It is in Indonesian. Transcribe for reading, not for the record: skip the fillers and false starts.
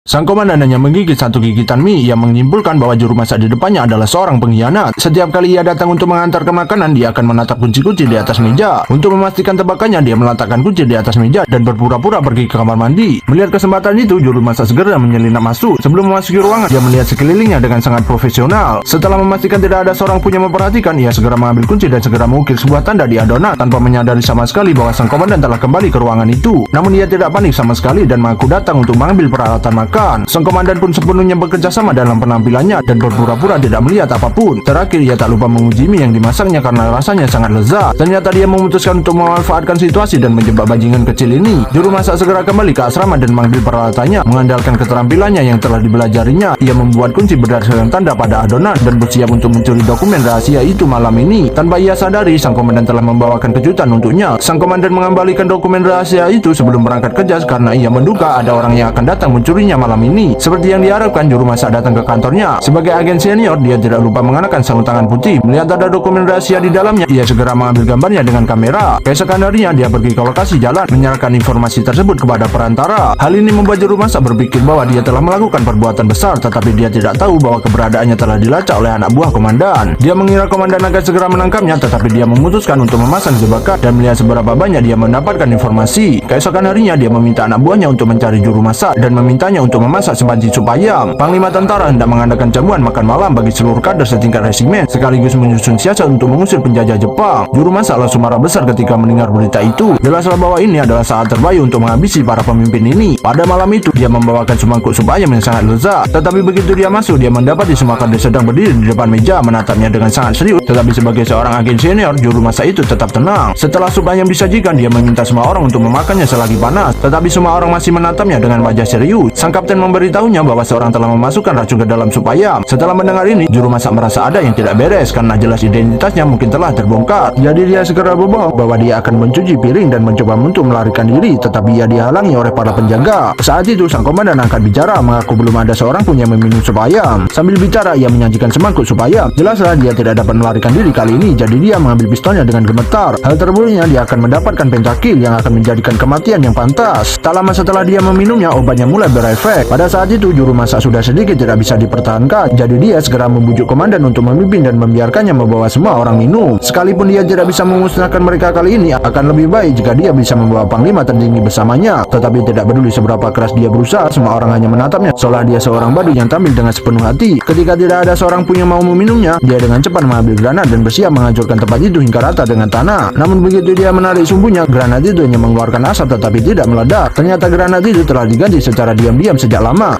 Sang komandan hanya menggigit satu gigitan mie yang menyimpulkan bahwa juru masak di depannya adalah seorang pengkhianat. Setiap kali ia datang untuk mengantar ke makanan, dia akan menatap kunci-kunci di atas meja. Untuk memastikan tebakannya, dia meletakkan kunci di atas meja dan berpura-pura pergi ke kamar mandi. Melihat kesempatan itu, juru masak segera menyelinap masuk. Sebelum memasuki ruangan, dia melihat sekelilingnya dengan sangat profesional. Setelah memastikan tidak ada seorang pun yang memperhatikan, ia segera mengambil kunci dan segera mengukir sebuah tanda di adonan tanpa menyadari sama sekali bahwa sang komandan telah kembali ke ruangan itu. Namun ia tidak panik sama sekali dan mengaku datang untuk mengambil peralatan makan. Sang komandan pun sepenuhnya bekerja sama dalam penampilannya dan berpura-pura tidak melihat apapun. Terakhir, ia tak lupa menguji mie yang dimasaknya karena rasanya sangat lezat. Ternyata dia memutuskan untuk memanfaatkan situasi dan menjebak bajingan kecil ini. Juru masak segera kembali ke asrama dan mengambil peralatannya. Mengandalkan keterampilannya yang telah dibelajarinya, ia membuat kunci berdasarkan tanda pada adonan dan bersiap untuk mencuri dokumen rahasia itu malam ini. Tanpa ia sadari, sang komandan telah membawakan kejutan untuknya. Sang komandan mengembalikan dokumen rahasia itu sebelum berangkat kerja karena ia menduga ada orang yang akan datang mencurinya malam ini. Seperti yang diharapkan, juru masak datang ke kantornya. Sebagai agen senior, dia tidak lupa mengenakan sarung tangan putih. Melihat ada dokumen rahasia di dalamnya, ia segera mengambil gambarnya dengan kamera. Keesokan harinya, dia pergi ke lokasi jalan, menyerahkan informasi tersebut kepada perantara. Hal ini membuat juru masak berpikir bahwa dia telah melakukan perbuatan besar, tetapi dia tidak tahu bahwa keberadaannya telah dilacak oleh anak buah komandan. Dia mengira komandan akan segera menangkapnya, tetapi dia memutuskan untuk memasang jebakan dan melihat seberapa banyak dia mendapatkan informasi. Keesokan harinya, dia meminta anak buahnya untuk mencari juru masak dan memintanya untuk memasak sebanci sup ayam. Panglima tentara hendak mengadakan jamuan makan malam bagi seluruh kader setingkat resimen, sekaligus menyusun siasat untuk mengusir penjajah Jepang. Juru masak langsung marah besar ketika mendengar berita itu. Jelaslah bahwa ini adalah saat terbaik untuk menghabisi para pemimpin ini. Pada malam itu, dia membawakan semangkuk sup ayam yang sangat lezat. Tetapi begitu dia masuk, dia mendapati semua kader sedang berdiri di depan meja menatapnya dengan sangat serius. Tetapi sebagai seorang agen senior, juru masak itu tetap tenang. Setelah sup ayam disajikan, dia meminta semua orang untuk memakannya selagi panas. Tetapi semua orang masih menatapnya dengan wajah serius. Sang kapten memberitahunya bahwa seorang telah memasukkan racun ke dalam sup ayam. Setelah mendengar ini, juru masak merasa ada yang tidak beres karena jelas identitasnya mungkin telah terbongkar. Jadi dia segera berbohong bahwa dia akan mencuci piring dan mencoba untuk melarikan diri, tetapi ia dihalangi oleh para penjaga. Saat itu sang komandan angkat bicara, mengaku belum ada seorang pun yang meminum sup ayam. Sambil bicara, ia menyajikan semangkuk sup ayam. Jelaslah dia tidak dapat melarikan diri kali ini, jadi dia mengambil pistolnya dengan gemetar. Hal terburuknya, dia akan mendapatkan pentakil yang akan menjadikan kematian yang pantas. Tak lama setelah dia meminumnya, obatnya mulai berefek. Pada saat itu, juru masak sudah sedikit tidak bisa dipertahankan, jadi dia segera membujuk komandan untuk memimpin dan membiarkannya membawa semua orang minum. Sekalipun dia tidak bisa memusnahkan mereka kali ini, akan lebih baik jika dia bisa membawa panglima tertinggi bersamanya. Tetapi tidak peduli seberapa keras dia berusaha, semua orang hanya menatapnya seolah dia seorang badut yang tampil dengan sepenuh hati. Ketika tidak ada seorang pun yang mau meminumnya, dia dengan cepat mengambil granat dan bersiap menghancurkan tempat itu hingga rata dengan tanah. Namun begitu dia menarik sumbunya, granat itu hanya mengeluarkan asap tetapi tidak meledak. Ternyata granat itu telah diganti secara diam-diam sejak lama.